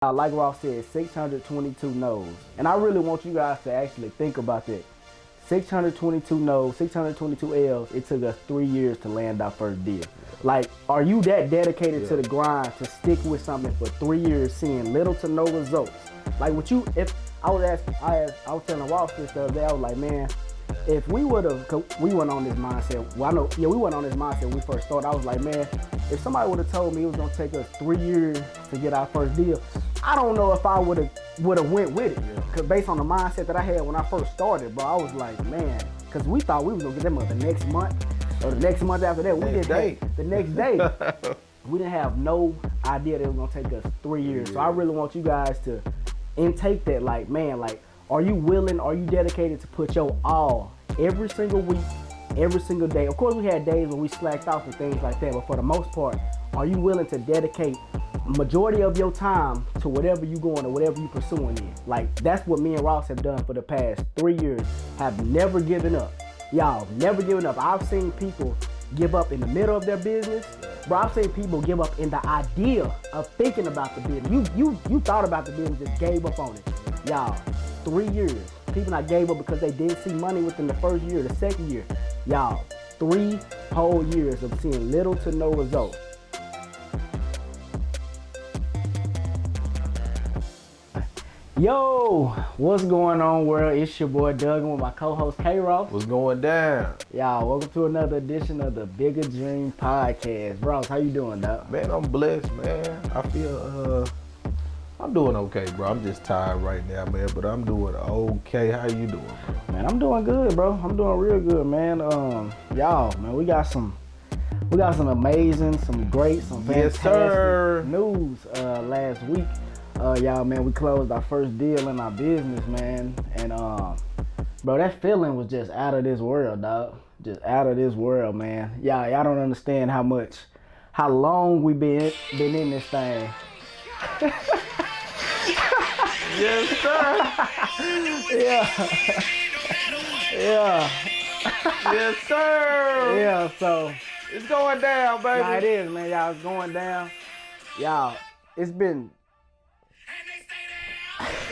Like Ross said, 622 no's. And I really want you guys to actually think about that. 622 no's, 622 L's. It took us 3 years to land our first deal. Like, are you that dedicated to the grind to stick with something for 3 years, seeing little to no results? Like, would you, if I was telling Ross this the other day, I was like, man, if we would have, we went on this mindset. Well, I know, we went on this mindset when we first started. I was like, man, if somebody would have told me it was gonna take us 3 years to get our first deal, I don't know if I would have went with it. Cause based on the mindset that I had when I first started, bro, I was like, man, cause we thought we was gonna get them the next month or the next month after that. We didn't take the next day. We didn't have no idea that it was gonna take us 3 years. So I really want you guys to intake that, like, man, like, are you willing, are you dedicated to put your all every single week, every single day? Of course, we had days when we slacked off and things like that, but for the most part, are you willing to dedicate majority of your time to whatever you going or whatever you pursuing in? Like, that's what me and Ross have done for the past 3 years. Have never given up. Y'all, never given up. I've seen people give up in the middle of their business. Bro, I've seen people give up in the idea of thinking about the business. You thought about the business, just gave up on it. Y'all, 3 years. People not gave up because they didn't see money within the first year, the second year. Y'all, 3 whole years of seeing little to no results. Yo, what's going on, world? It's your boy Doug with my co-host K-Ross. What's going down? Y'all, welcome to another edition of the Bigger Dream Podcast. Ross, how you doing, Doug? Man, I'm blessed, man. I feel, I'm doing okay, bro. I'm just tired right now, man, but I'm doing okay. How you doing, bro? Man, I'm doing good, bro. I'm doing real good, man. Y'all, man, we got some amazing, some great, some fantastic news last week. Y'all, man, we closed our first deal in our business, man. And, bro, that feeling was just out of this world, dog. Just out of this world, man. Y'all don't understand how long we been in this thing. Yes, sir. Yeah. Yeah. Yes, sir. Yeah, so. It's going down, baby. Nah, it is, man. Y'all, it's going down. Y'all, it's been.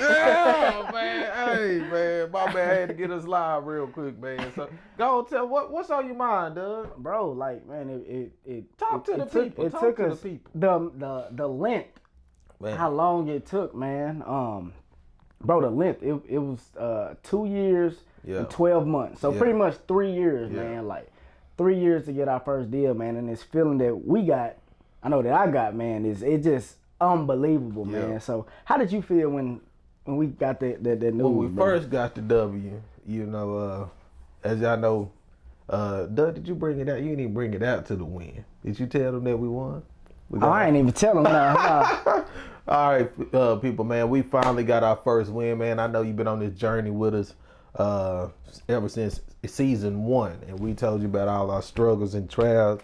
Yeah, man. Hey, man. My man had to get us live real quick, man. So go on, tell what's on your mind, Doug? Bro, like, man, it talk to the people. It took us the length, man. How long it took, man. Bro, the length. It was 2 years and 12 months. So pretty much 3 years, man. Like 3 years to get our first deal, man. And this feeling that we got, I know that I got, man, it just unbelievable, man. So how did you feel when we got that news? When we first got the W, you know, as y'all know, Doug, did you bring it out? You didn't even bring it out to the win. Did you tell them that we won? I ain't even tell them that. All right, people, man, we finally got our first win, man. I know you've been on this journey with us ever since season 1, and we told you about all our struggles and trials.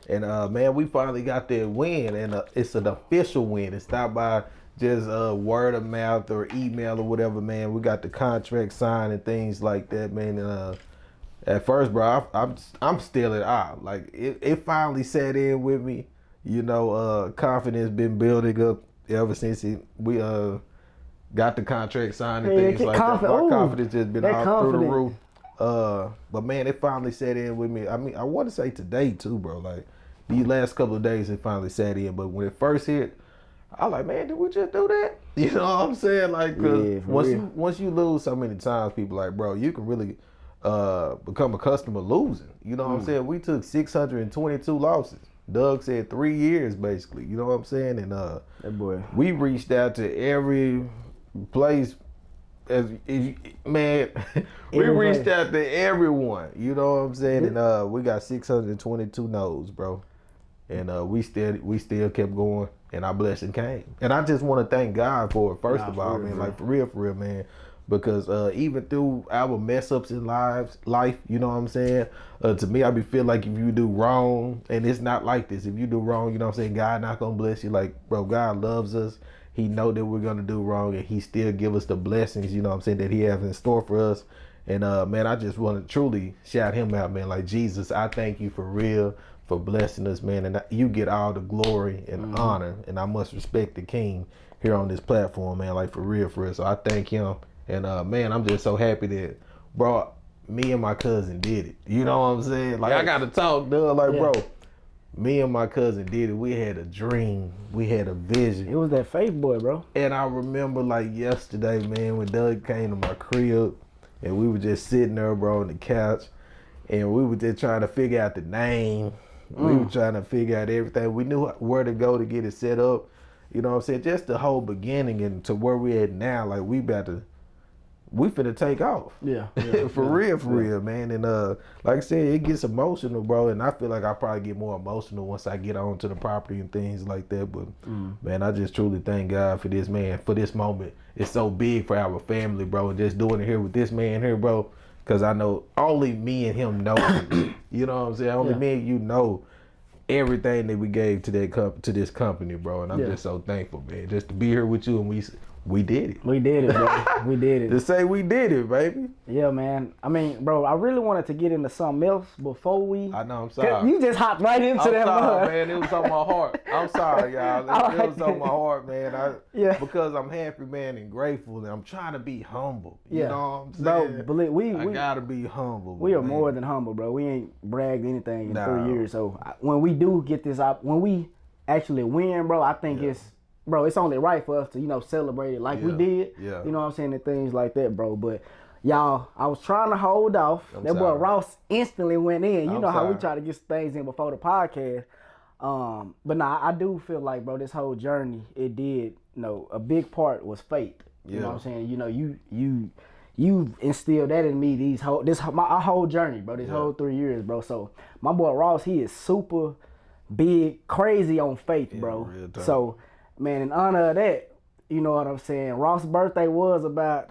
And man, we finally got that win, and it's an official win. It's not by just word of mouth or email or whatever, man. We got the contract signed and things like that, man. And at first, bro, I'm still at awe. Like it finally set in with me. You know, confidence been building up ever since we got the contract signed and things like that. My confidence just been all through the roof. But man, it finally set in with me. I mean, I want to say today too, bro. Like these last couple of days, it finally set in. But when it first hit, I was like, man, did we just do that? You know what I'm saying? Like, cause once you lose so many times, people like, bro, you can really become accustomed to losing. You know what I'm saying? We took 622 losses. Doug said 3 years, basically. You know what I'm saying? And that boy, we reached out to every place. Man, we reached out to everyone. You know what I'm saying? And we got 622 no's, bro. And we still kept going, and our blessing came. And I just want to thank God for it, first of all, man. Like for real, man. Because even through our mess ups in life, you know what I'm saying? To me, I be feel like if you do wrong, and it's not like this. If you do wrong, you know what I'm saying? God not gonna bless you. Like, bro, God loves us. He know that we're gonna do wrong, and He still give us the blessings, you know what I'm saying, that He has in store for us. And man, I just want to truly shout Him out, man. Like, Jesus, I thank you for real for blessing us, man. And you get all the glory and honor, and I must respect the King. here on this platform, man. Like for real, for real. So I thank him, and man, I'm just so happy that, bro, me and my cousin did it. You know what I'm saying? Like I gotta talk, dude. Like, bro, me and my cousin did it. We had a dream. We had a vision. It was that faith boy, bro. And I remember like yesterday, man, when Doug came to my crib and we were just sitting there, bro, on the couch, and we were just trying to figure out the name. We were trying to figure out everything. We knew where to go to get it set up. You know what I'm saying? Just the whole beginning and to where we at now, like we finna take off. Yeah. for real, man. And like I said, it gets emotional, bro. And I feel like I probably get more emotional once I get onto the property and things like that. But man, I just truly thank God for this, man, for this moment. It's so big for our family, bro. And just doing it here with this man here, bro. Cause I know only me and him know. You know what I'm saying? Only me and you know everything that we gave to this company, bro. And I'm just so thankful, man, just to be here with you. And we did it. We did it, bro. We did it. To say we did it, baby. Yeah, man. I mean, bro, I really wanted to get into something else before we. I know, I'm sorry. You just hopped right into that. I'm sorry, man. It was on my heart. I'm sorry, y'all. It was on my heart, man. Because I'm happy, man, and grateful, and I'm trying to be humble. You know what I'm saying? Bro, believe I gotta be humble. We are more than humble, bro. We ain't bragged anything in 3 years. So when we do get this when we actually win, bro, I think it's only right for us to, celebrate it like we did. Yeah. You know what I'm saying? And things like that, bro. But y'all, I was trying to hold off. That boy Ross instantly went in. You know how we try to get things in before the podcast. But nah, I do feel like, bro, this whole journey, it did, a big part was faith. You know what I'm saying? You instilled that in me our whole journey, bro, this whole 3 years, bro. So my boy Ross, he is super big, crazy on faith, bro. So, man, in honor of that, you know what I'm saying? Ross' birthday was about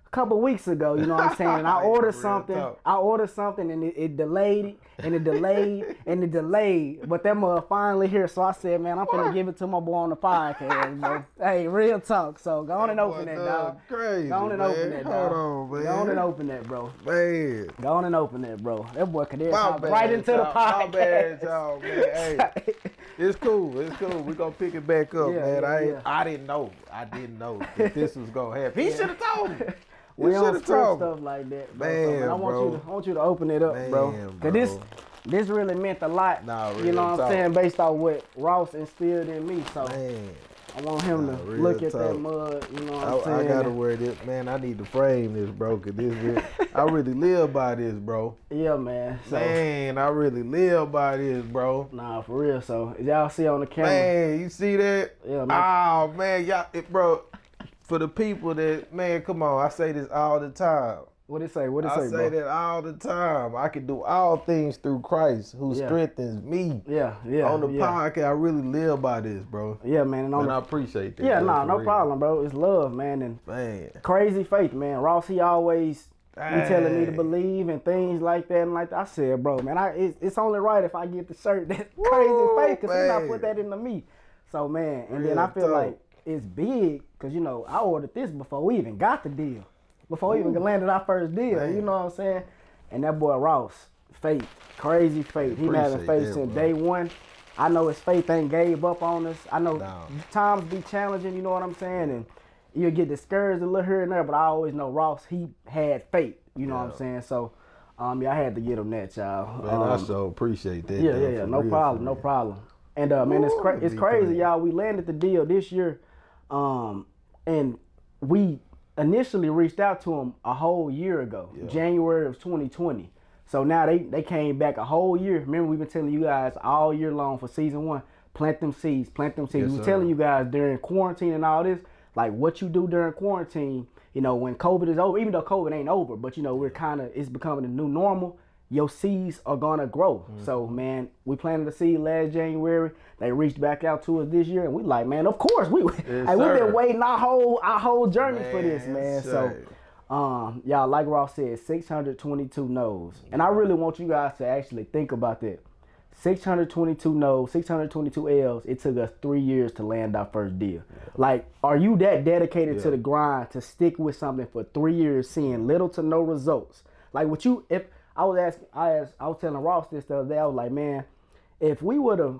a couple weeks ago, you know what I'm saying? And I ordered something and it delayed and it delayed and it delayed. But that mother finally here. So I said, man, I'm finna give it to my boy on the podcast, bro. Hey, real talk. So go on and open that, dog. Crazy, go on and open that, dog. Hold on, man. Go on and open that, bro. Man. Go on and open that, bro. That boy could hop right into the podcast. My bad, y'all, man. Hey, it's cool. We gonna pick it back up, man. I didn't know that this was gonna happen. He should have told me. We don't script stuff like that, bro. Man, so, man, I want you to open it up, bro. Cause this really meant a lot. You know what I'm saying? Based on what Ross instilled in me. So I want him to look at that mud. You know what I'm saying? I gotta wear this, man. I need to frame this, bro. Cause I really live by this, bro. Yeah, man. So, man, I really live by this, bro. Nah, for real. So y'all see on the camera? Man, you see that? Yeah, man. Oh man, y'all, bro. For the people that, man, come on, I say this all the time. What it say, bro? I say that all the time. I can do all things through Christ who strengthens me. Yeah. On the podcast, I really live by this, bro. Yeah, man. And I appreciate that. Yeah, no problem, bro. It's love, man. And crazy faith, man. Ross, he always be telling me to believe and things like that. And like I said, bro, man, it's only right if I get the shirt that crazy faith, because he not put that into me. So, man, and then I feel like it's big, because, I ordered this before we even got the deal. Before we even landed our first deal, you know what I'm saying? And that boy Ross, faith, crazy faith. He been having faith since day one. I know his faith ain't gave up on us. I know times be challenging, you know what I'm saying? And you'll get discouraged a little here and there, but I always know Ross, he had faith, you know what I'm saying? So, I had to get him that, y'all. Man, I so appreciate that. Yeah, no problem. And, man, it's crazy, y'all. We landed the deal this year. And we initially reached out to them a whole year ago, January of 2020. So now they came back a whole year. Remember, we've been telling you guys all year long for season 1, plant them seeds. Yes, we were telling you guys during quarantine and all this, like what you do during quarantine, when COVID is over, even though COVID ain't over, but it's becoming a new normal. Your seeds are gonna grow. So, man, we planted a seed last January. They reached back out to us this year, and we like, man, of course we've been waiting our whole journey for this, man. So, y'all, like Ross said, 622 no's, and I really want you guys to actually think about that. 622 no's, 622 L's. It took us 3 years to land our first deal. Like, are you that dedicated to the grind to stick with something for 3 years, seeing little to no results? Like, I was telling Ross this the other day. I was like, man, if we went on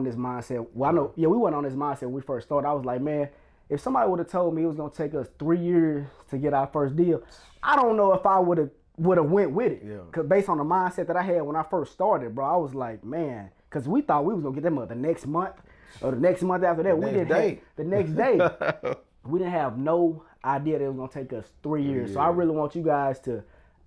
this mindset. We went on this mindset when we first started. I was like, man, if somebody would have told me it was gonna take us 3 years to get our first deal, I don't know if I would have went with it. Yeah. Cause based on the mindset that I had when I first started, bro, I was like, man, cause we thought we was gonna get them the next month or the next month after that. The next day. We didn't have no idea that it was gonna take us 3 years. Yeah. So I really want you guys to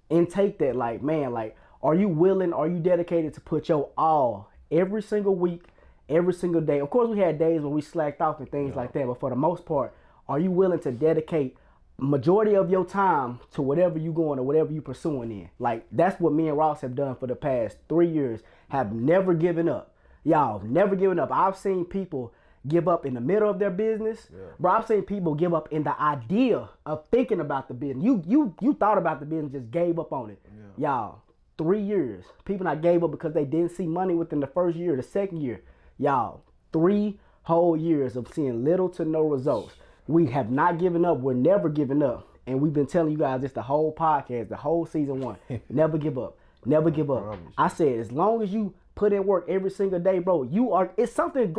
intake that, like, man, like, are you willing, are you dedicated to put your all every single week, every single day? Of course, we had days when we slacked off and things like that, but for the most part, are you willing to dedicate majority of your time to whatever you going or whatever you pursuing in? Like, that's what me and Ross have done for the past 3 years, have never given up. Y'all, never given up. I've seen people give up in the middle of their business. Yeah. Bro, I've seen people give up in the idea of thinking about the business. You thought about the business, just gave up on it. Yeah. Y'all, 3 years. People not gave up because they didn't see money within the first year, the second year. Y'all, 3 whole years of seeing little to no results. We have not given up. We're never giving up. And we've been telling you guys this the whole podcast, the whole season 1. Never give up. Never give up. I said, as long as you put in work every single day, bro, it's something's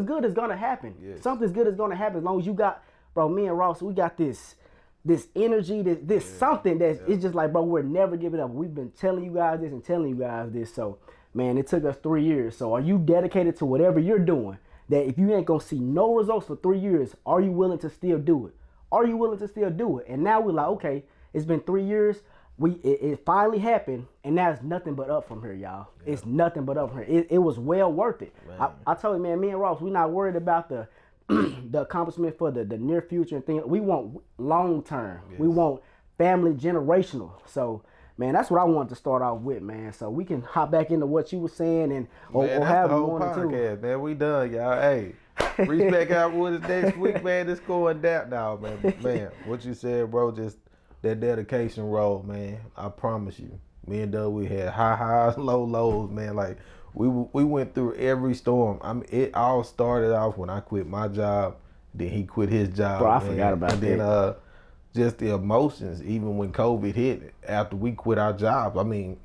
good is gonna happen. Yes. Something's good is gonna happen as long as you got, bro, me and Ross, we got this energy, this something that's it's just like, bro, we're never giving up. We've been telling you guys this and telling you guys this. So, man, it took us 3 years. So are you dedicated to whatever you're doing? That if you ain't gonna see no results for 3 years, are you willing to still do it? Are you willing to still do it? And now we're like, okay, it's been 3 years. It finally happened, and now it's nothing but up from here, y'all. Yeah. It's nothing but up from here. It was well worth it. I told you, man, me and Ross, we're not worried about the the accomplishment for the near future and things. We want long term. Yes. We want family generational. So, man, that's what I wanted to start off with, man. So we can hop back into what you were saying and or have the whole podcast, man. We done, y'all. Hey, reach back out with us next week, man. It's going down now, man. Man, what you said, bro, just that dedication role, man. I promise you. Me and Doug, we had high highs, low lows, man. Like, we went through every storm. I mean, it all started off when I quit my job. Then he quit his job. Bro, I forgot about that. And then just the emotions, even when COVID hit, after we quit our jobs. I mean,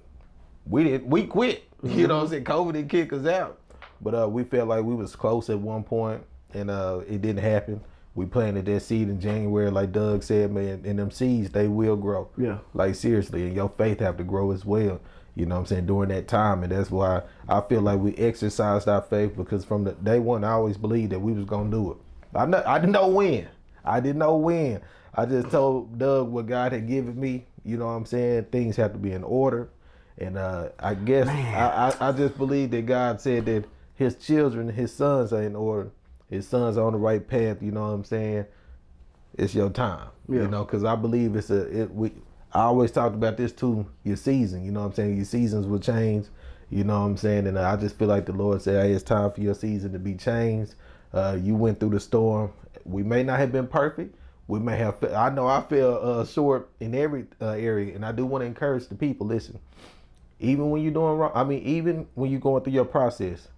we quit. You know what I'm saying? COVID didn't kick us out. But we felt like we was close at one point, and it didn't happen. We planted that seed in January, like Doug said, man, and them seeds, they will grow. Yeah. Like, seriously, and your faith have to grow as well, you know what I'm saying, during that time. And that's why I feel like we exercised our faith, because from the day one, I always believed that we was going to do it. I didn't know when. I just told Doug what God had given me, you know what I'm saying, things have to be in order. And I guess I just believe that God said that his children, his sons are in order. His son's on the right path, you know what I'm saying? It's your time, you know, because I believe I always talked about this too, your season, you know what I'm saying? Your seasons will change, you know what I'm saying? And I just feel like the Lord said, hey, it's time for your season to be changed. You went through the storm. We may not have been perfect. We may have, I know I fell short in every area, and I do want to encourage the people, listen, even when you're doing wrong, I mean, even when you're going through your process,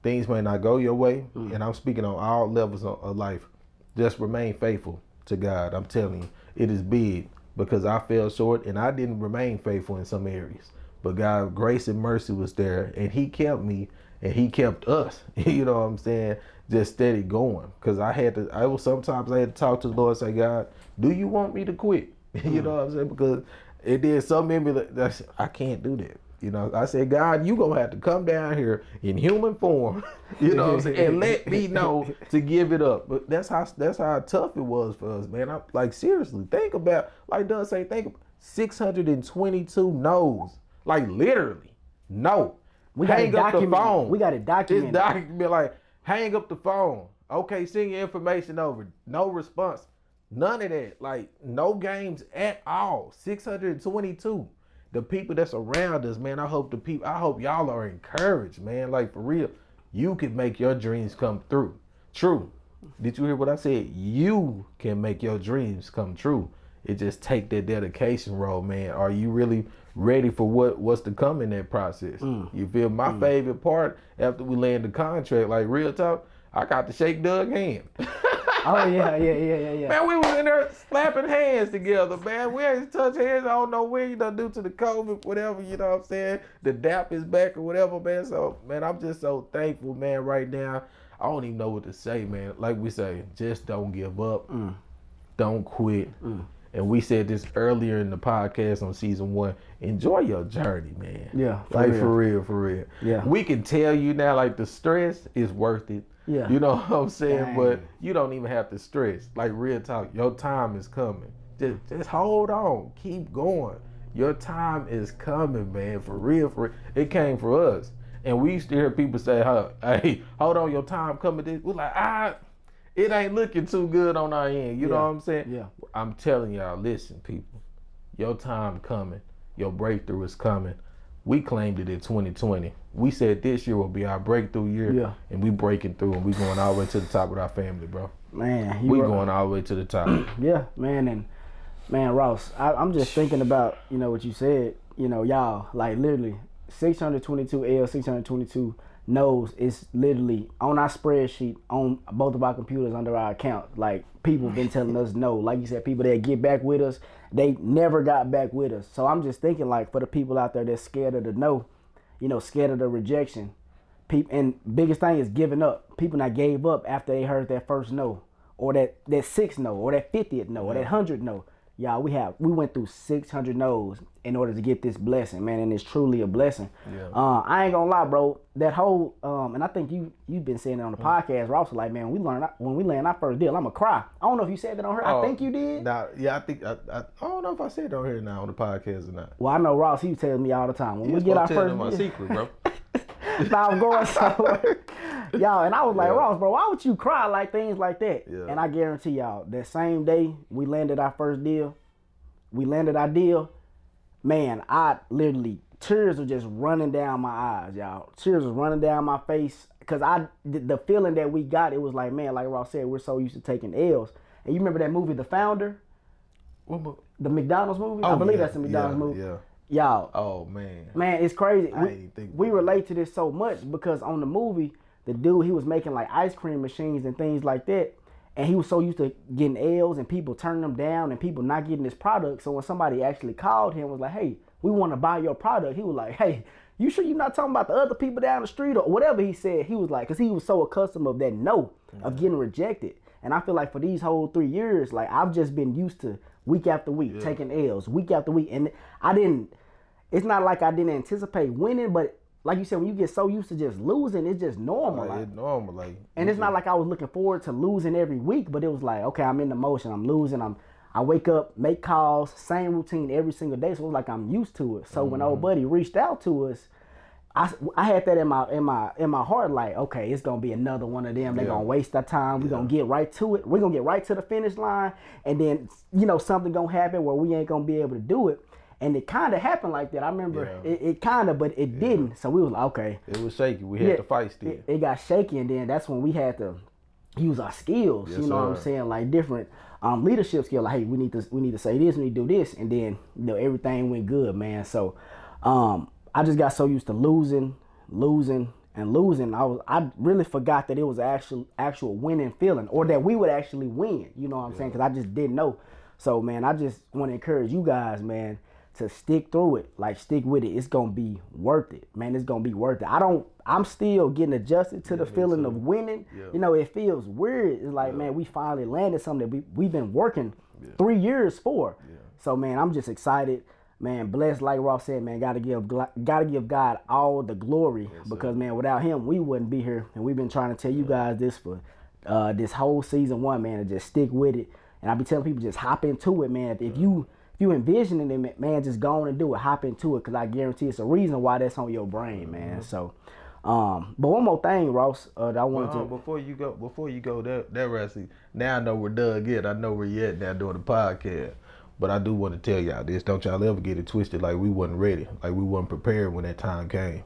things may not go your way, and I'm speaking on all levels of life. Just remain faithful to God. I'm telling you, it is big, because I fell short and I didn't remain faithful in some areas. But God's grace and mercy was there, and he kept me, and he kept us, you know what I'm saying, just steady going. Because sometimes I had to talk to the Lord and say, God, do you want me to quit? You know what I'm saying? Because it did something in me that I can't do that. You know, I said, God, you gonna have to come down here in human form, you know what I'm saying, and let me know to give it up. But that's how tough it was for us, man. I'm like, seriously, think about, like Doug say, think about 622 no's. Like, literally, no. We got hang up the phone. We got it documented. This document, like, hang up the phone. Okay, send your information over. No response. None of that. Like, no games at all. 622. The people that's around us, man, I hope y'all are encouraged, man. Like, for real, you can make your dreams come through. True. Did you hear what I said? You can make your dreams come true. It just take that dedication role, man. Are you really ready for what's to come in that process? You feel my favorite part after we land the contract, like, real talk, I got to shake Doug's hand. Oh, yeah. Man, we was in there slapping hands together, man. We ain't touch hands. I don't know what you done do to the COVID, whatever, you know what I'm saying? The DAP is back or whatever, man. So, man, I'm just so thankful, man, right now. I don't even know what to say, man. Like we say, just don't give up. Don't quit. And we said this earlier in the podcast on season 1. Enjoy your journey, man. Yeah, for real. Yeah. We can tell you now, like, the stress is worth it. Yeah. You know what I'm saying? Dang. But you don't even have to stress. Like, real talk, your time is coming. Just hold on. Keep going. Your time is coming, man. For real. It came for us. And we used to hear people say, hey, hold on, your time coming. We're like, it ain't looking too good on our end. You know what I'm saying? Yeah. I'm telling y'all, listen, people. Your time coming. Your breakthrough is coming. We claimed it in 2020. We said this year will be our breakthrough year. Yeah. And we breaking through, and we going all the way to the top with our family, bro. Man. We going all the way to the top. Yeah, man. And, man, Ross, I'm just thinking about, what you said. Y'all, like, literally, 622 L, 622 no's is literally on our spreadsheet on both of our computers under our account. Like, people been telling us no. Like you said, people that get back with us, they never got back with us. So I'm just thinking, like, for the people out there that's scared of the no, scared of the rejection, and biggest thing is giving up. People that gave up after they heard that first no, or that 6th no, or that 50th no, or that 100th no. Y'all, we went through 600 no's in order to get this blessing, man, and it's truly a blessing. Yeah. I ain't gonna lie, bro. That whole and I think you've been saying it on the podcast. Ross was like, man, when we land our first deal, I'ma cry. I don't know if you said that on here. I think you did. Nah, yeah, I think I don't know if I said it on here now on the podcast or not. Well, I know Ross. He tells me all the time when we get our first deal. My secret, bro. Now I'm going somewhere. Y'all, and I was like, Ross, bro, why would you cry like things like that? Yeah. And I guarantee y'all, that same day we landed our first deal, man, I literally, tears were just running down my eyes, y'all. Tears was running down my face. Because the feeling that we got, it was like, man, like Ross said, we're so used to taking L's. And you remember that movie, The Founder? What movie? The McDonald's movie? I believe that's the McDonald's movie. Yeah. Y'all. Oh, man. Man, it's crazy. We relate to this so much because on the movie, the dude, he was making like ice cream machines and things like that. And he was so used to getting L's and people turning them down and people not getting his product. So when somebody actually called him and was like, hey, we want to buy your product, he was like, hey, you sure you're not talking about the other people down the street or whatever he said? He was like, because he was so accustomed of that no, of getting rejected. And I feel like for these whole 3 years, like I've just been used to week after week taking L's, week after week. And it's not like I didn't anticipate winning, but like you said, when you get so used to just losing, it's just normal. It's normal. And it's not like I was looking forward to losing every week, but it was like, okay, I'm in the motion, I'm losing, I wake up, make calls, same routine every single day. So it was like I'm used to it. So when old buddy reached out to us, I had that in my heart, like, okay, it's gonna be another one of them. They're gonna waste our time. We're gonna get right to it. We're gonna get right to the finish line, and then something gonna happen where we ain't gonna be able to do it. And it kind of happened like that. I remember it kind of, but it didn't. So we was like, okay. It was shaky. We had to fight still. It got shaky, and then that's when we had to use our skills. Yes, you know what I'm saying? Like different leadership skills. Like, hey, we need to say this, we need to do this, and then everything went good, man. So I just got so used to losing. I really forgot that it was actual winning feeling, or that we would actually win. You know what I'm saying? Because I just didn't know. So man, I just want to encourage you guys, man, to stick through it, like stick with it. It's gonna be worth it, man. It's gonna be worth it. I'm still getting adjusted to the feeling of winning. Yeah. It feels weird. It's like, man, we finally landed something that we've been working 3 years for. Yeah. So man, I'm just excited, man. Blessed, like Ross said, man. Gotta give God all the glory, because man, without Him, we wouldn't be here. And we've been trying to tell you guys this for this whole season 1, man. To just stick with it. And I be telling people, just hop into it, man. If you envisioning it, man, just go on and do it. Hop into it, because I guarantee it's a reason why that's on your brain, man. So, but one more thing, Ross, that I wanted to. Before you go, that Rusty. Now I know where Doug is. I know where you at now doing the podcast. But I do want to tell y'all this. Don't y'all ever get it twisted like we wasn't ready, like we wasn't prepared when that time came.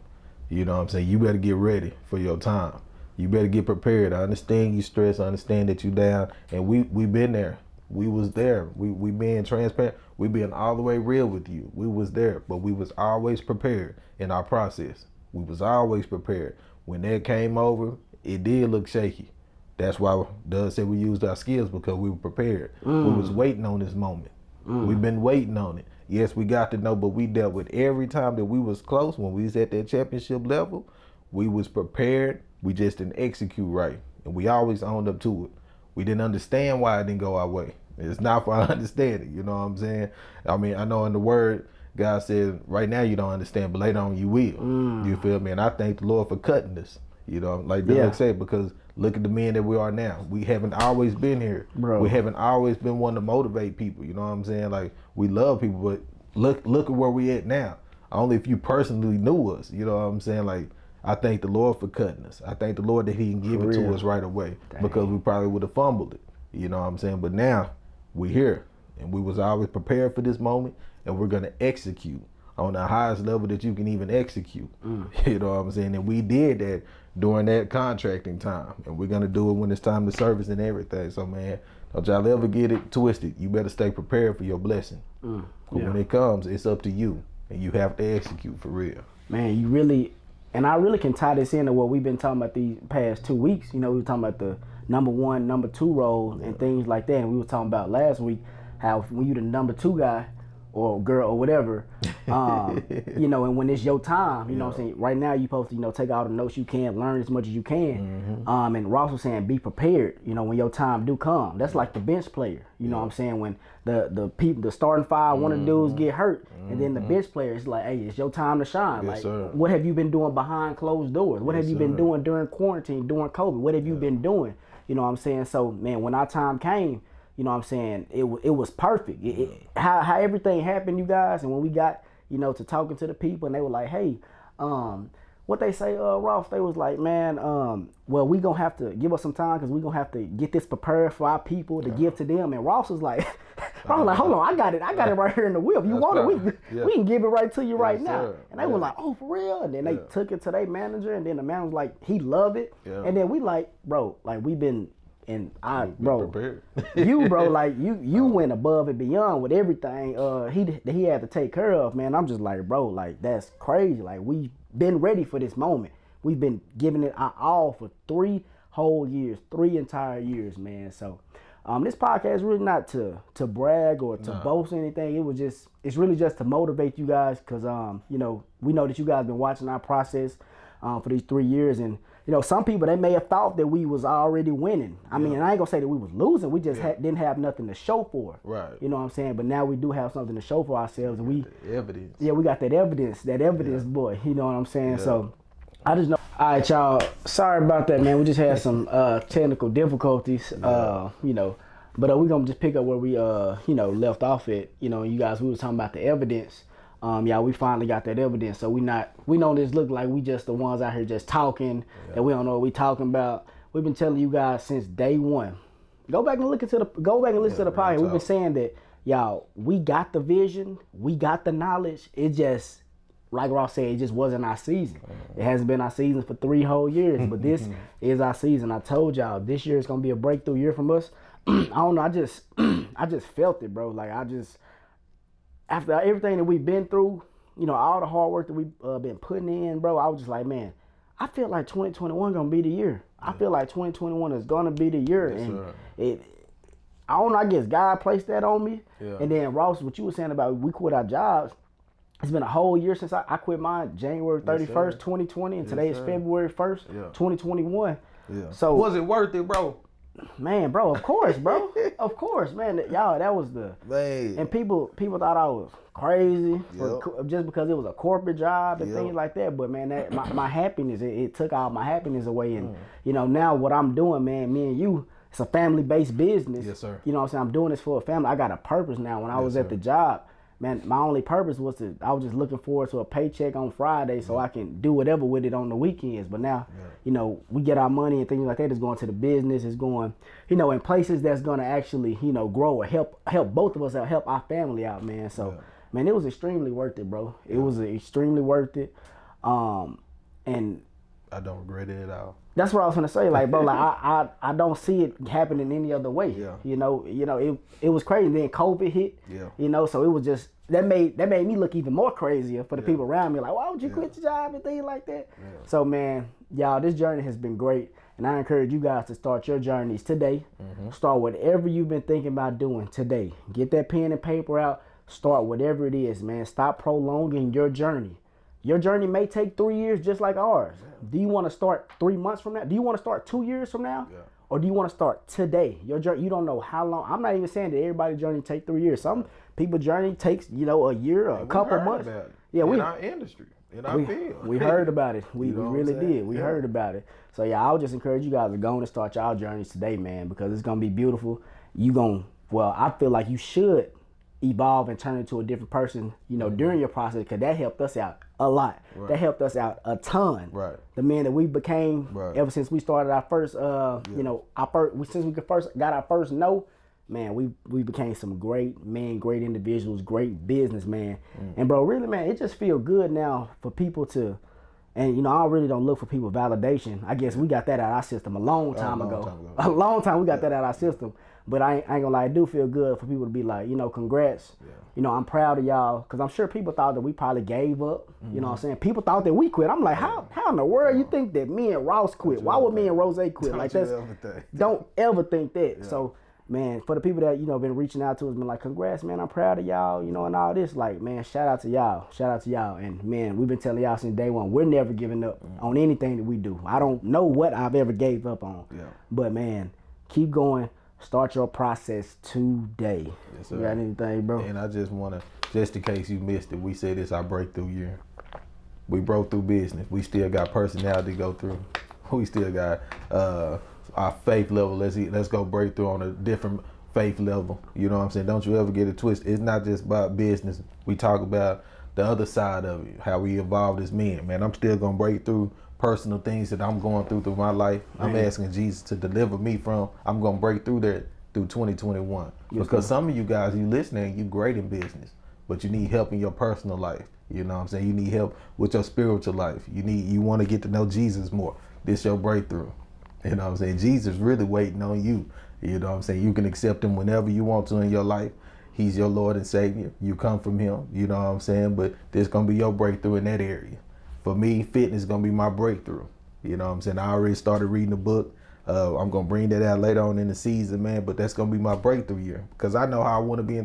You know what I'm saying? You better get ready for your time. You better get prepared. I understand you stressed. I understand that you down. And we been there. We was there. We being transparent. We being all the way real with you. We was there. But we was always prepared in our process. We was always prepared. When that came over, it did look shaky. That's why Doug said we used our skills, because we were prepared. We was waiting on this moment. We've been waiting on it. Yes, we got to know, but we dealt with every time that we was close, when we was at that championship level, we was prepared We just didn't execute right. And we always owned up to it. We didn't understand why it didn't go our way. It's not for our understanding, you know what I'm saying? I mean, I know in the word, God said, right now you don't understand, but later on you will. You feel me? And I thank the Lord for cutting us, you know, like Doug said, because look at the men that we are now. We haven't always been here. Bro. We haven't always been one to motivate people, you know what I'm saying? Like, we love people, but look at where we at now. Only if you personally knew us, you know what I'm saying? Like, I thank the Lord for cutting us. I thank the Lord that he can give it to us right away. Dang. Because we probably would have fumbled it. You know what I'm saying? But now we're here, and we was always prepared for this moment, and we're going to execute on the highest level that you can even execute. You know what I'm saying? And we did that during that contracting time, and we're going to do it when it's time to service and everything. So, man, don't y'all ever get it twisted. You better stay prepared for your blessing. When it comes, it's up to you, and you have to execute for real. Man, you really... And I really can tie this into what we've been talking about these past 2 weeks. You know, we were talking about the number 1, number 2 role and things like that. And we were talking about last week how when you the number 2 guy or girl or whatever, you know, and when it's your time, you know what I'm saying? Right now, you're supposed to, you know, take all the notes you can, learn as much as you can. And Ross was saying, be prepared, you know, when your time do come. That's like the bench player, you know what I'm saying? When the people, the starting 5, one of the dudes get hurt, and then the bench player is like, hey, it's your time to shine. Yes, like, what have you been doing behind closed doors? What have you been doing during quarantine, during COVID? What have you been doing? You know what I'm saying? So, man, when our time came, you know what I'm saying, it was perfect. How everything happened, you guys, and when we got, you know, to talking to the people, and they were like, hey, what they say, Ross, they was like, man, well, we gonna have to give us some time because we gonna have to get this prepared for our people to give to them. And Ross was like, hold on, I got it right here in the whip. You want it, we can give it right to you right now. And they were like, oh, for real? And then they took it to their manager, and then the manager was like, he loved it. And then we like, bro, like we've been, and bro, you, bro, like you went above and beyond with everything he had to take care of, man. I'm just like, bro, like that's crazy. Like we've been ready for this moment. We've been giving it our all for 3 whole years, 3 entire years, man. So this podcast is really not to brag or to boast anything. It's really just to motivate you guys, because you know, we know that you guys been watching our process for these 3 years, and you know, some people, they may have thought that we was already winning. I mean, I ain't gonna say that we was losing. We just didn't have nothing to show for it. Right. You know what I'm saying? But now we do have something to show for ourselves, and we evidence. Yeah, we got that evidence, boy. You know what I'm saying? So I just know. All right, y'all. Sorry about that, man. We just had some technical difficulties. You know, but we gonna just pick up where we you know, left off at. You know, you guys, we was talking about the evidence. Yeah, we finally got that evidence. So we know this look like we just the ones out here just talking that we don't know what we talking about. We've been telling you guys since day one. Go back and listen to the podcast. We've been saying that, y'all, we got the vision, we got the knowledge. It just, like Ross said, it just wasn't our season. It hasn't been our season for 3 whole years, but this is our season. I told y'all this year is gonna be a breakthrough year from us. I don't know. I just felt it, bro. Like after everything that we've been through, you know, all the hard work that we've been putting in, bro, I was just like, man, I feel like 2021 gonna be the year. I feel like 2021 is gonna be the year. Yes, and I don't know, I guess God placed that on me. And then Ross, what you were saying about we quit our jobs, it's been a whole year since I quit mine, January 31st, 2020, and today is February 1st, 2021. So was it worth it, bro? Man, bro, of course, bro. Of course, man. Y'all, that was the... Man. And people thought I was crazy just because it was a corporate job and things like that. But, man, that my happiness, it took all my happiness away. And, you know, now what I'm doing, man, me and you, it's a family-based business. Yes, sir. You know what I'm saying? I'm doing this for a family. I got a purpose now. When I was at the job, man, my only purpose was I was just looking forward to a paycheck on Friday so I can do whatever with it on the weekends. But now, you know, we get our money and things like that. It's going to the business. It's going, you know, in places that's going to actually, you know, grow or help both of us out, help our family out, man. So, man, it was extremely worth it, bro. It was extremely worth it. And I don't regret it at all. That's what I was gonna say, like, bro, like I don't see it happening any other way. You know, it was crazy. Then COVID hit. You know, so it was just that made me look even more crazier for the people around me. Like, why would you quit your job and things like that? So, man, y'all, this journey has been great, and I encourage you guys to start your journeys today. Start whatever you've been thinking about doing today. Get that pen and paper out. Start whatever it is, man. Stop prolonging your journey. Your journey may take 3 years just like ours. Do you want to start 3 months from now? Do you want to start 2 years from now? Or do you want to start today? Your journey, you don't know how long. I'm not even saying that everybody's journey take 3 years. Some people's journey takes, a year or a couple months. Yeah, in our industry, in our field. We heard about it. We really did. We Yeah. heard about it. So yeah, I would just encourage you guys to go and start your journeys today, man, because it's gonna be beautiful. I feel like you should evolve and turn into a different person, during your process, because that helped us out a lot. Right. That helped us out a ton. Right. The men that we became ever since we started our first, since we first got our first no, man, we became some great men, great individuals, great businessmen. And bro, really, man, it just feels good now for people to, and I really don't look for people validation. I guess we got that out of our system a long time ago. A long time we got that out of our system. But I ain't gonna lie, it do feel good for people to be like, congrats. Yeah. I'm proud of y'all, because I'm sure people thought that we probably gave up. You know what I'm saying? People thought that we quit. I'm like, how in the world you think that me and Ross quit? Why would me and Rose quit? Like, don't ever think that. Yeah. So, man, for the people that, been reaching out to us, been like, congrats, man, I'm proud of y'all, and all this. Like, man, shout out to y'all. And, man, we've been telling y'all since day one, we're never giving up on anything that we do. I don't know what I've ever gave up on. Yeah. But, man, keep going. Start your process today. Yes, sir. You got anything, bro? And I just want to, just in case you missed it, we said it's our breakthrough year. We broke through business. We still got personality to go through. We still got our faith level. Let's go break through on a different faith level. You know what I'm saying? Don't you ever get it twisted. It's not just about business. We talk about the other side of it, how we evolved as men. Man, I'm still going to break through personal things that I'm going through my life. I'm asking Jesus to deliver me from. I'm going to break through that through 2021. Because some of you guys, you listening, you great in business, but you need help in your personal life. You know what I'm saying? You need help with your spiritual life. You want to get to know Jesus more. This your breakthrough. You know what I'm saying? Jesus really waiting on you. You know what I'm saying? You can accept him whenever you want to in your life. He's your Lord and Savior. You come from him. You know what I'm saying? But there's going to be your breakthrough in that area. For me, fitness is going to be my breakthrough. You know what I'm saying? I already started reading a book. I'm going to bring that out later on in the season, man. But that's going to be my breakthrough year. Because I know how I want to be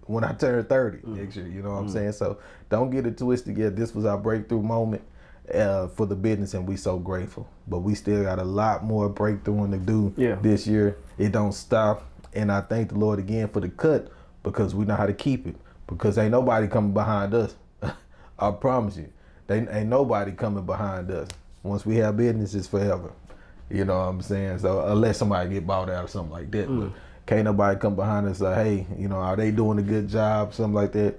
when I turn 30 next year. You know what I'm saying? So don't get it twisted yet. This was our breakthrough moment for the business, and we so grateful. But we still got a lot more breakthrough to do this year. It don't stop. And I thank the Lord again for the cut, because we know how to keep it. Because ain't nobody coming behind us. I promise you. Ain't nobody coming behind us. Once we have business, it's forever. You know what I'm saying? So unless somebody get bought out or something like that. But can't nobody come behind us and say, hey, are they doing a good job? Something like that.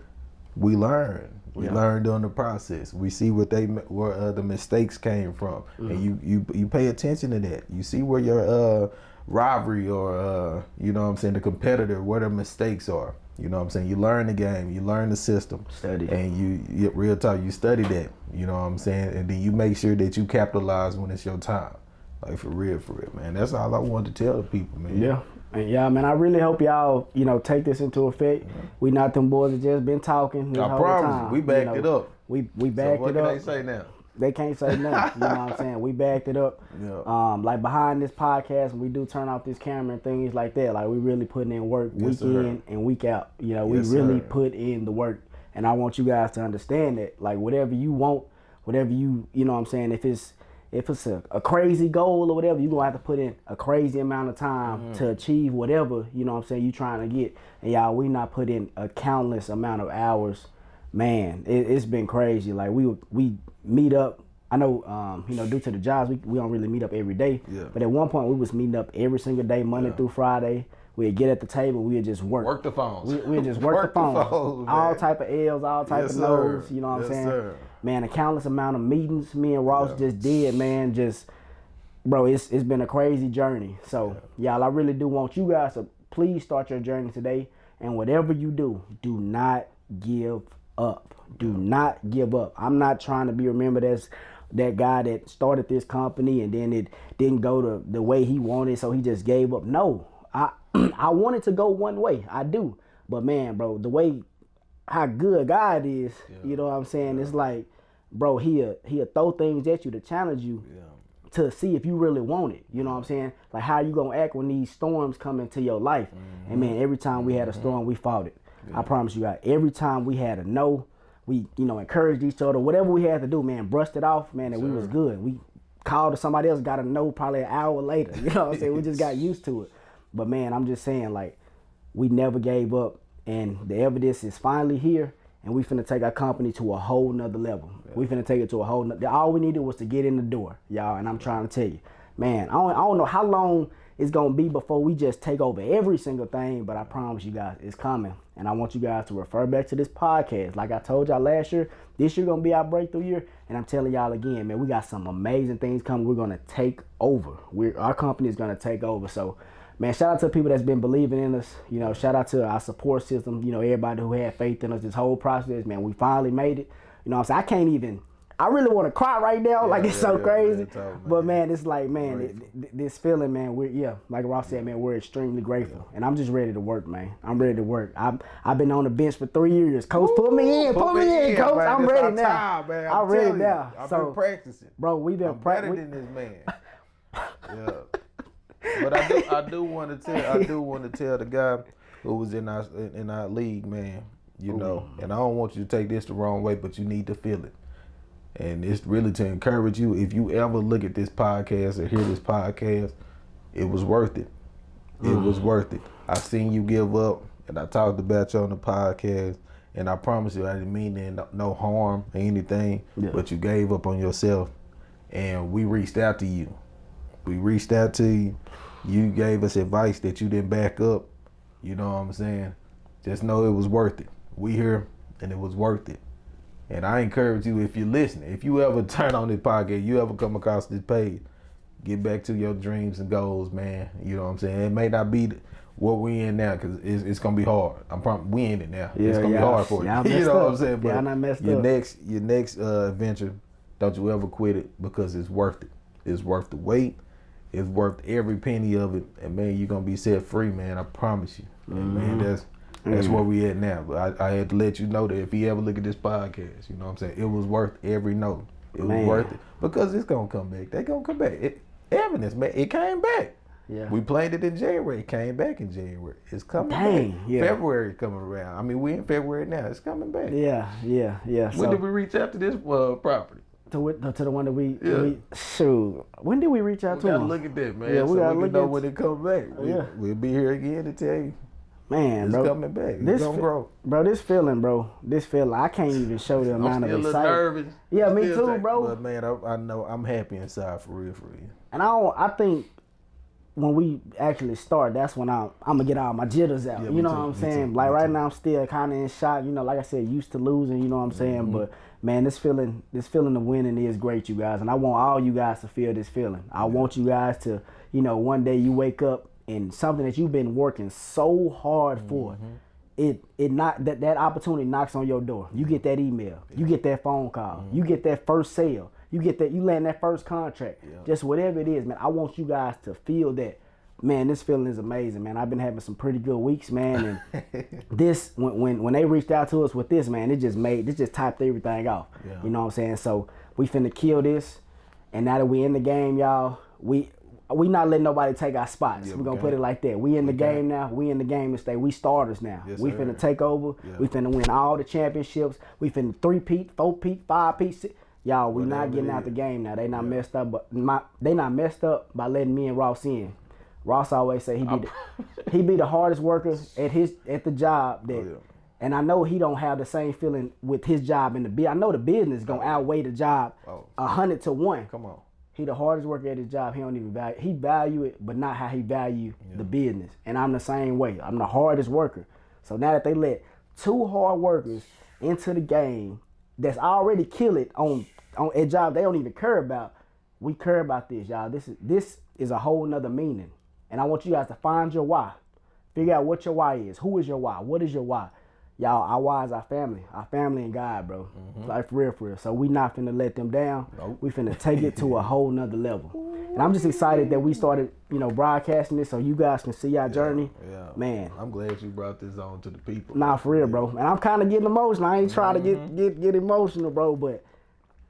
We learn. We learn during the process. We see where the mistakes came from. And you pay attention to that. You see where your rivalry or, the competitor, where their mistakes are. You know what I'm saying? You learn the game, you learn the system. Study. And you real talk, you study that. You know what I'm saying? And then you make sure that you capitalize when it's your time. Like for real, man. That's all I wanted to tell the people, man. Yeah. And man, I really hope y'all, take this into effect. We not them boys that just been talking. I promise you, we backed it up. We backed it up. What can they say now? They can't say nothing. You know what I'm saying? We backed it up. Yeah. Like behind this podcast, we do turn off this camera and things like that. Like we really putting in work week in and week out. We really put in the work. And I want you guys to understand that. Like whatever you want, whatever you know what I'm saying, if it's a crazy goal or whatever, you're gonna have to put in a crazy amount of time to achieve whatever, you know what I'm saying, you trying to get. And y'all, we not put in a countless amount of hours. Man, it's been crazy. Like we meet up. I know, due to the jobs, we don't really meet up every day. Yeah. But at one point, we was meeting up every single day, Monday through Friday. We'd get at the table. We'd just work. Work the phones. We'd just work the phones. All type of L's, all type of no's. You know what I'm saying? Sir. Man, a countless amount of meetings me and Ross just did, man. Bro, it's been a crazy journey. So, y'all, I really do want you guys to please start your journey today. And whatever you do not give up. Do not give up. I'm not trying to be remembered as that guy that started this company and then it didn't go the way he wanted, so he just gave up. No, I wanted to go one way. I do. But man, bro, the way how good God is, you know what I'm saying? It's like, bro, he'll throw things at you to challenge you to see if you really want it. You know what I'm saying? Like how you gonna act when these storms come into your life. And man, every time we had a storm, we fought it. I promise you guys, every time we had a no, we encouraged each other. Whatever we had to do, man, brushed it off, man, and we was good. We called to somebody else, got a no probably an hour later. You know what I'm saying? We just got used to it. But man, I'm just saying, like, we never gave up, and the evidence is finally here, and we finna take our company to a whole nother level. Yeah. We finna take it to a whole nother. All we needed was to get in the door, y'all, and I'm trying to tell you, man, I don't know how long it's gonna be before we just take over every single thing, but I promise you guys, it's coming. And I want you guys to refer back to this podcast. Like I told y'all last year, this year gonna be our breakthrough year, and I'm telling y'all again, man, we got some amazing things coming. We're gonna take over. Our company is gonna take over. So, man, shout out to the people that's been believing in us. Shout out to our support system. Everybody who had faith in us this whole process. Man, we finally made it. You know what I'm saying? I really want to cry right now. Like, it's so crazy. But, man, it's like, man, this feeling, man, like Ross said, man, we're extremely grateful. And I'm just ready to work, man. I'm ready to work. I've been on the bench for 3 years. Coach, put me in, Coach. Man, I'm ready now. I'm ready now. I've been practicing. Bro, we've been practicing. Better than this man. Yeah. But I do want to tell the guy who was in our league, man, and I don't want you to take this the wrong way, but you need to feel it. And it's really to encourage you. If you ever look at this podcast or hear this podcast, it was worth it. It was worth it. I seen you give up, and I talked about you on the podcast, and I promise you I didn't mean no harm or anything, but you gave up on yourself, and we reached out to you. You gave us advice that you didn't back up. You know what I'm saying? Just know it was worth it. We here, and it was worth it. And I encourage you, if you're listening, if you ever turn on this podcast, you ever come across this page, get back to your dreams and goals, man. You know what I'm saying? It may not be what we in now, because it's going to be hard. We in it now. It's going to be hard for you. You know what I'm saying? But not messed your up. next venture, don't you ever quit it, because it's worth it. It's worth the wait. It's worth every penny of it. And, man, you're going to be set free, man. I promise you. And, man, that's where we at now. But I had to let you know that if you ever look at this podcast, you know what I'm saying, it was worth every note. It was worth it. Because it's going to come back. They're going to come back. Evidence, man. It came back. Yeah. We played it in January. It came back in January. It's coming back. Yeah. February coming around. I mean, we're in February now. It's coming back. Yeah. When did we reach out to this property? To the one that we shoot. When did we reach out to We him? gotta look at that, man. Yeah, we gotta can know when it comes back. Yeah. We'll be here again to tell you. Man, it's bro, coming back. It's gonna grow. Bro, this feeling, I can't even show the amount of excitement. I'm still a little nervous. Yeah, me too, bro. But man, I know I'm happy inside for real. And I think when we actually start, that's when I'm gonna get all my jitters out. Yeah, you know what I'm saying? Like right now, I'm still kind of in shock. Like I said, used to losing. You know what I'm saying? But man, this feeling of winning is great, you guys. And I want all you guys to feel this feeling. I want you guys to, one day you wake up and something that you've been working so hard for, that opportunity knocks on your door. You get that email, you get that phone call, you get that first sale, you land that first contract. Just whatever it is, man. I want you guys to feel that. Man, this feeling is amazing, man. I've been having some pretty good weeks, man. And this, when they reached out to us with this, man, it just typed everything off. Yeah. You know what I'm saying? So we finna kill this, and now that we in the game, y'all, we not letting nobody take our spots. We're gonna put it like that. We in the game now. We in the game to stay. We starters now. Yes, we finna take over. Yeah. We finna win all the championships. We finna 3-peat, 4-peat, 5-peat. Y'all, we not getting out the game now. They not messed up, but they not messed up by letting me and Ross in. Ross always say he be the hardest worker at the job and I know he don't have the same feeling with his job in the business. I know the business gonna outweigh the job 100 to 1. Come on. He the hardest worker at his job. He don't even value. He value it, but not how he value the business. And I'm the same way. I'm the hardest worker. So now that they let 2 hard workers into the game that's already kill it on a job they don't even care about, we care about this, y'all. This is a whole nother meaning. And I want you guys to find your why. Figure out what your why is. Who is your why? What is your why? Y'all, our why is our family and God, bro. Like for real. So we not finna let them down. Nope. We finna take it to a whole nother level. And I'm just excited that we started, broadcasting this so you guys can see our journey. Yeah. Man. I'm glad you brought this on to the people. Nah, for real, bro. And I'm kind of getting emotional. I ain't trying to get emotional, bro. But,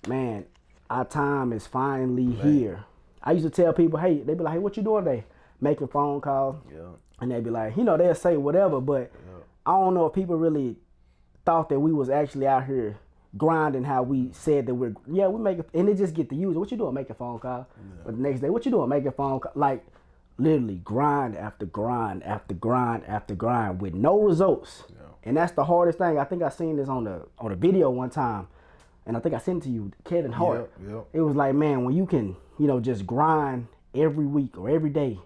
man, our time is finally here. I used to tell people, hey, they be like, hey, what you doing today? Making phone calls. Yeah. And they be like, they'll say whatever, but I don't know if people really thought that we was actually out here grinding how we said that we make it, and they just get to use it. What you doing? Make a phone call. Yeah. But the next day, what you doing? Make a phone call. Like literally grind after grind after grind after grind with no results. Yeah. And that's the hardest thing. I think I seen this on a video one time, and I think I sent it to you, Kevin Hart. Yep. It was like, man, when you can, just grind every week or every day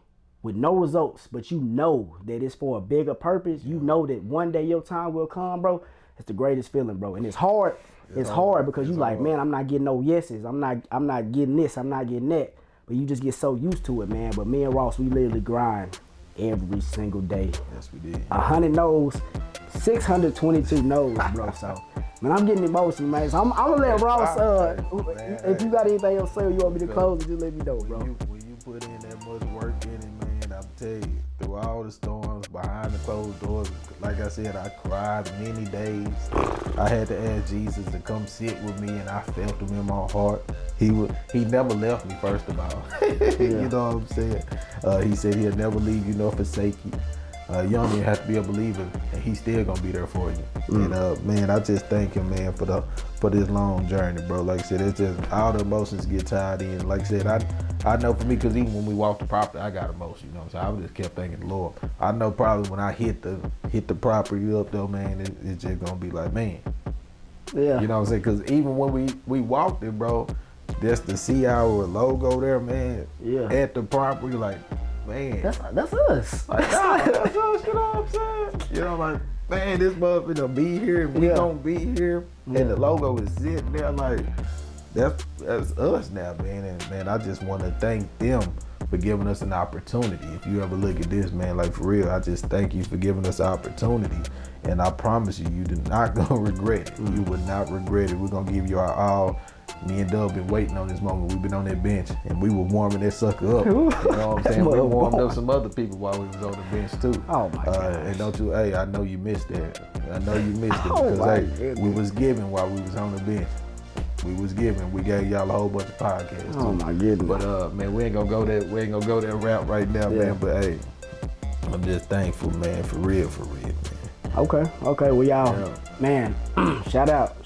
with no results, but you know that it's for a bigger purpose. Yeah. You know that one day your time will come, bro. It's the greatest feeling, bro. And it's hard. It's hard because you like, man, I'm not getting no yeses. I'm not getting this. I'm not getting that. But you just get so used to it, man. But me and Ross, we literally grind every single day. Yes, we did. 100 no's, 622 no's, bro. So, man, I'm getting emotional, man. So I'm gonna let Ross. If you got anything else to say or you want me to close, just let me know, bro. When you put in that much work in it, man, I'm telling you, through all the storms, behind the closed doors, like I said, I cried many days. I had to ask Jesus to come sit with me, and I felt him in my heart. He never left me, first of all. You know what I'm saying? He said he'll never leave you nor forsake you. You don't even have to be a believer, and he's still gonna be there for you. And man, I just thank him, man, for this long journey, bro. Like I said, it's just all the emotions get tied in. Like I said, I know for me, because even when we walked the property, I got emotional. You know what I'm saying? I just kept thinking, Lord, I know probably when I hit the property up though, man, it's just gonna be like, man. Yeah. You know what I'm saying? Because even when we walked it, bro, just to see our logo there, man, at the property, like, man. That's us. Like, that's us, you know what I'm saying? You know, like, man, this motherfucker be here, and we gonna be here, and the logo is sitting there, like, that's us now, man. And man, I just want to thank them for giving us an opportunity. If you ever look at this, man, like, for real, I just thank you for giving us the opportunity. And I promise you, you do not gonna regret it. You would not regret it. We're gonna give you our all. Me and Dub been waiting on this moment. We've been on that bench, and we were warming that sucker up. You know what I'm saying? We warmed up some other people while we was on the bench too. Oh my God! And don't you? Hey, I know you missed that. I know you missed it because we was giving while we was on the bench. We was giving. We gave y'all a whole bunch of podcasts. Oh my goodness! But man, we ain't gonna go that route right now, man. But hey, I'm just thankful, man, for real, man. Okay. Well, y'all, man, shout out,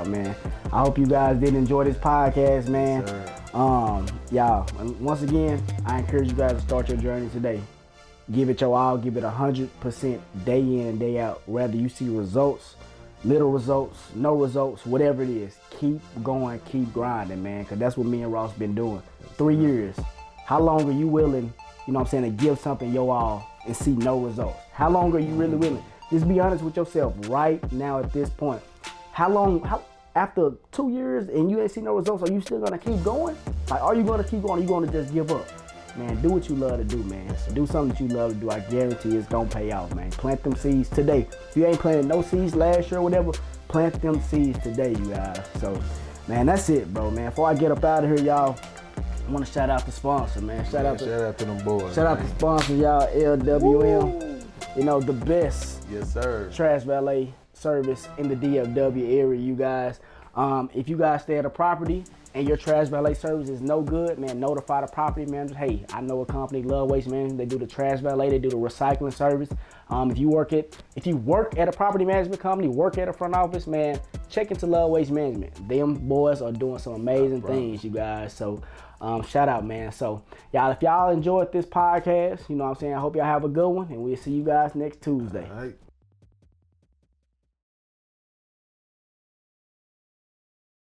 man. I hope you guys did enjoy this podcast, man. Y'all, and once again, I encourage you guys to start your journey today. Give it your all. Give it 100% day in and day out. Whether you see results, little results, no results, whatever it is, keep going, keep grinding, man, because that's what me and Ross been doing. 3 years. How long are you willing, you know what I'm saying, to give something your all and see no results? How long are you really willing? Just be honest with yourself right now at this point. How after 2 years and you ain't see no results, are you still gonna keep going? Like, are you gonna keep going? Or are you gonna just give up? Man, do what you love to do, man. Do something that you love to do. I guarantee it's gonna pay off, man. Plant them seeds today. If you ain't planted no seeds last year or whatever, plant them seeds today, you guys. So, man, that's it, bro, man. Before I get up out of here, y'all, I want to shout out the sponsor, man. Shout out to them boys. Shout out the sponsors, y'all. LWM. Woo! You know, the best trash valet service in the DFW area, you guys. If you guys stay at a property and your trash valet service is no good, man, notify the property manager. Hey, I know a company, Love Waste Management. They do the trash valet. They do the recycling service. If you work at a property management company, work at a front office, man, check into Love Waste Management. Them boys are doing some amazing things, you guys. So, shout out, man. So, y'all, if y'all enjoyed this podcast, you know what I'm saying, I hope y'all have a good one, and we'll see you guys next Tuesday. All right.